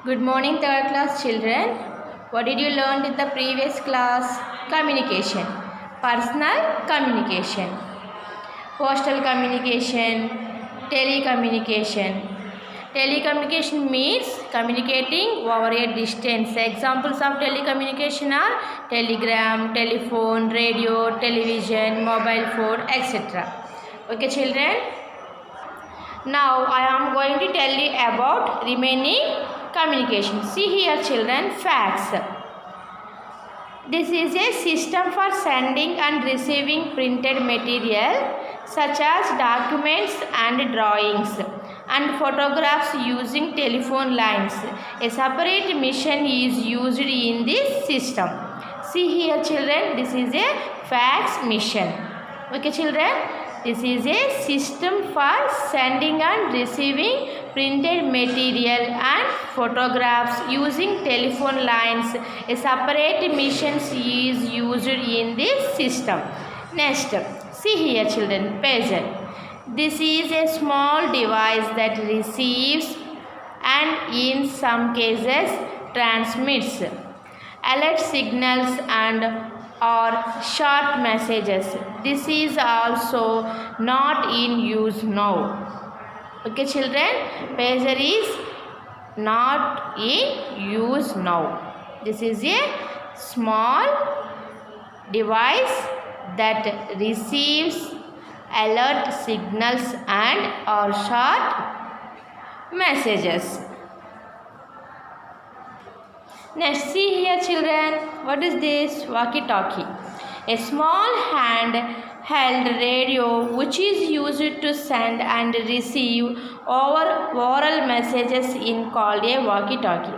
Good morning, third class children. What did you learn in the previous class? Communication, personal communication, postal communication, telecommunication. Telecommunication means communicating over a distance. Examples of telecommunication are telegram, telephone, radio, television, mobile phone, etc. Okay, children. Now I am going to tell you about remaining communication. See here, children, fax. This is a system for sending and receiving printed material such as documents and drawings and photographs using telephone lines. A separate machine is used in this system. See here, children, this is a fax machine. Okay, children. This is a system for sending and receiving printed material and photographs using telephone lines. A separate machine is used in this system. Next, see here, children, pager. This is a small device that receives and in some cases transmits alert signals and or short messages. This is also not in use now. Okay, children, pager is not in use now. This is a small device that receives alert signals and or short messages. Next, see here, children, what is this? Walkie-talkie. A small hand-held radio which is used to send and receive oral messages in called a walkie-talkie.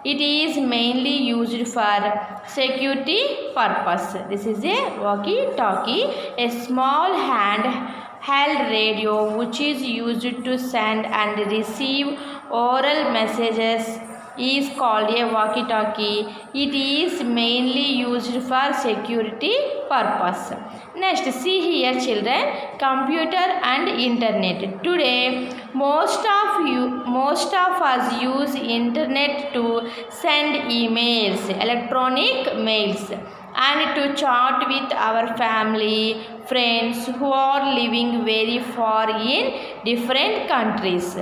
It is mainly used for security purpose. This is a walkie-talkie, a small hand-held radio which is used to send and receive oral messages is called a walkie-talkie. It is mainly used for security purpose. Next, see here, children, computer and internet. Today, most of us use internet to send emails, electronic mails, and to chat with our family, friends who are living very far in different countries.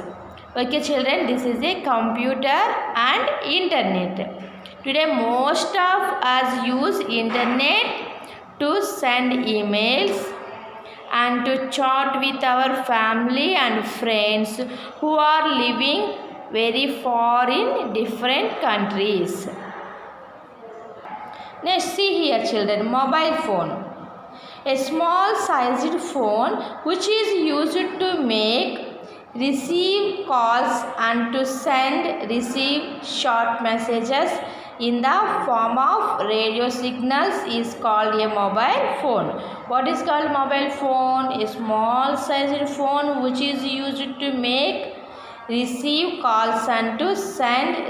Okay, children, this is a computer and internet. Today, most of us use internet to send emails and to chat with our family and friends who are living very far in different countries. Next, see here, children, mobile phone. A small sized phone which is used to make, receive calls and to receive short messages in the form of radio signals is called a mobile phone. What is called mobile phone? A small sized phone which is used to make, receive calls and to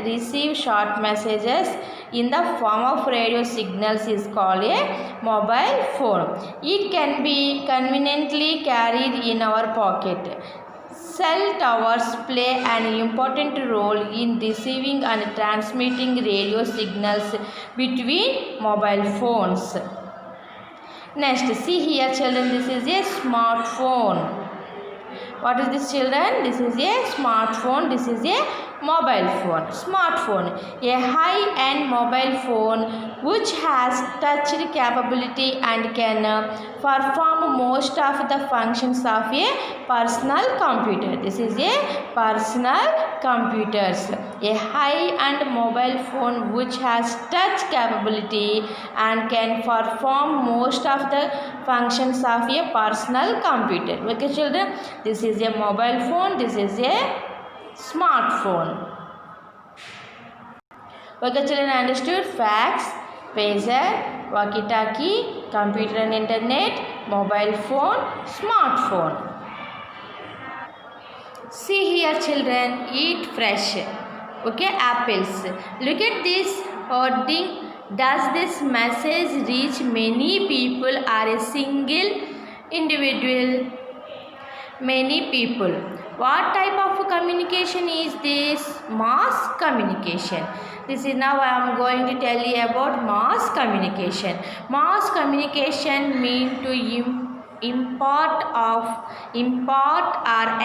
receive short messages in the form of radio signals is called a mobile phone. It can be conveniently carried in our pocket. Cell towers play an important role in receiving and transmitting radio signals between mobile phones. Next, see here, children, this is a smartphone. What is this, children? This is a smartphone. This is a mobile phone. Smartphone, a high-end mobile phone which has touch capability and can perform most of the functions of a personal computer. This is a personal computers. A high-end mobile phone which has touch capability and can perform most of the functions of a personal computer. Okay, children, this is a mobile phone. This is a smartphone. Okay, children, understood? Fax, pager, walkie-talkie, computer and internet, mobile phone, smartphone. See here, children, eat fresh. Okay, apples. Look at this hoarding. Does this message reach many people or a single individual? Many people. What type of communication is this? Mass communication. This is now I am going to tell you about mass communication. Mass communication means to impart or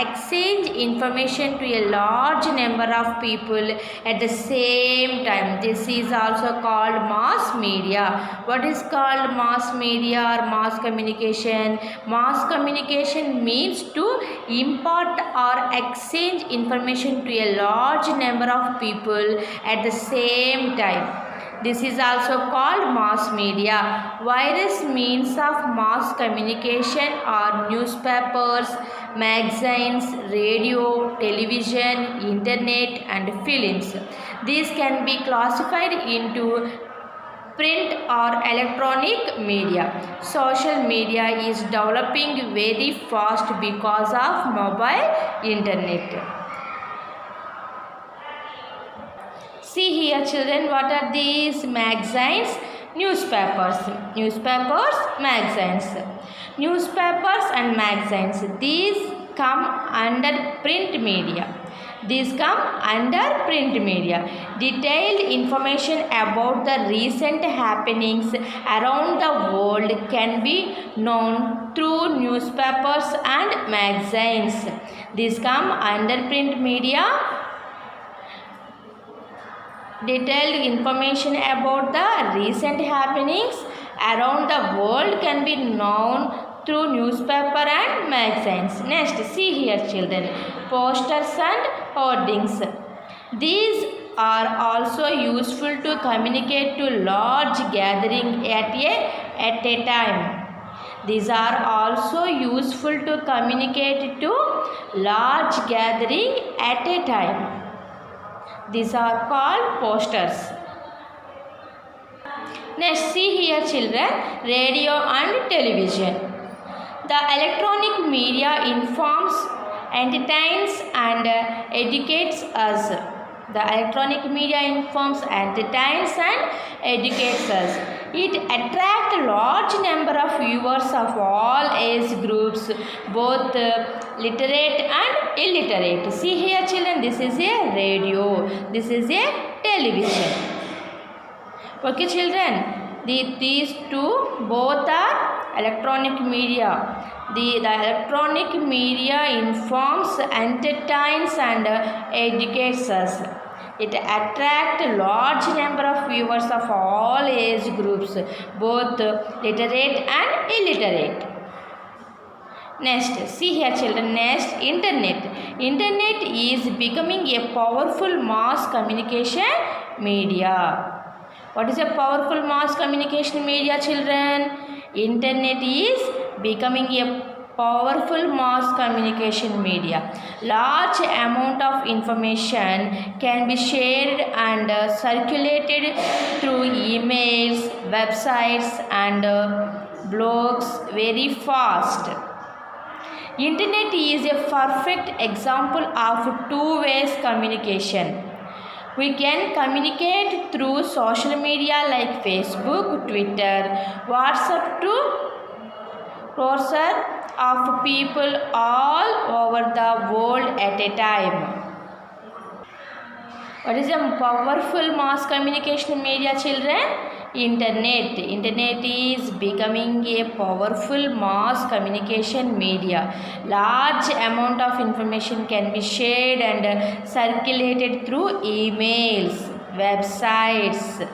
exchange information to a large number of people at the same time. This is also called mass media. What is called mass media or mass communication? Mass communication means to impart or exchange information to a large number of people at the same time. This is also called mass media. Various means of mass communication are newspapers, magazines, radio, television, internet and films. These can be classified into print or electronic media. Social media is developing very fast because of mobile internet. See here children, what are these? Magazines, newspapers, magazines. Newspapers and magazines, these come under print media. Detailed information about the recent happenings around the world can be known through newspapers and magazines. These come under print media. Detailed information about the recent happenings around the world can be known through newspaper and magazines. Next, see here children, posters and hoardings. These are also useful to communicate to large gathering at a time. These are also useful to communicate to large gathering at a time. These are called posters. Next, see here children, radio and television. The electronic media informs, entertains and educates us. The electronic media informs, entertains and educates us. It attracts a large number of viewers of all age groups, both literate and illiterate. See here children, this is a radio, this is a television. Okay children, these two both are electronic media. The electronic media informs, entertains and educates us. It attracts a large number of viewers of all age groups, both literate and illiterate. Next, see here children, next, internet. Internet is becoming a powerful mass communication media. What is a powerful mass communication media children? Internet is becoming a powerful mass communication media. Large amount of information can be shared and circulated through emails, websites and blogs very fast. Internet is a perfect example of two-way communication. We can communicate through social media like Facebook, Twitter, WhatsApp to crowds of people all over the world at a time. What is a powerful mass communication media children? Internet. Internet is becoming a powerful mass communication media. Large amount of information can be shared and circulated through emails, websites.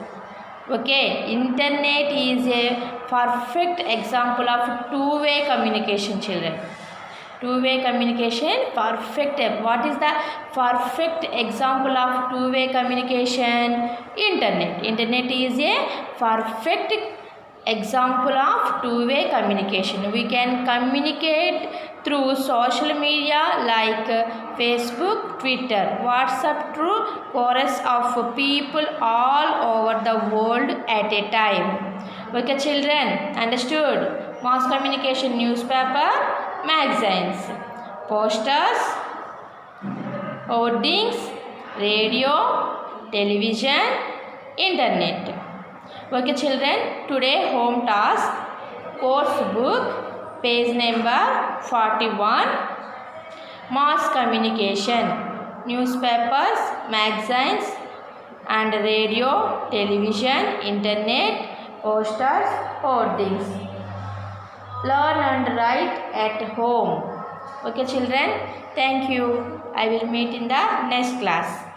Okay, internet is a perfect example of two-way communication children. Two-way communication, perfect. What is the perfect example of two-way communication? Internet. Internet is a perfect example of two-way communication. We can communicate through social media like Facebook, Twitter, WhatsApp through chorus of people all over the world at a time. Okay children, understood? Mass communication, newspaper, magazines, posters, hoardings, radio, television, internet. Okay children, today home task, course book, page number 41. Mass communication, newspapers, magazines and radio, television, internet, posters, hoardings. Learn and write at home. Okay children, thank you. I will meet in the next class.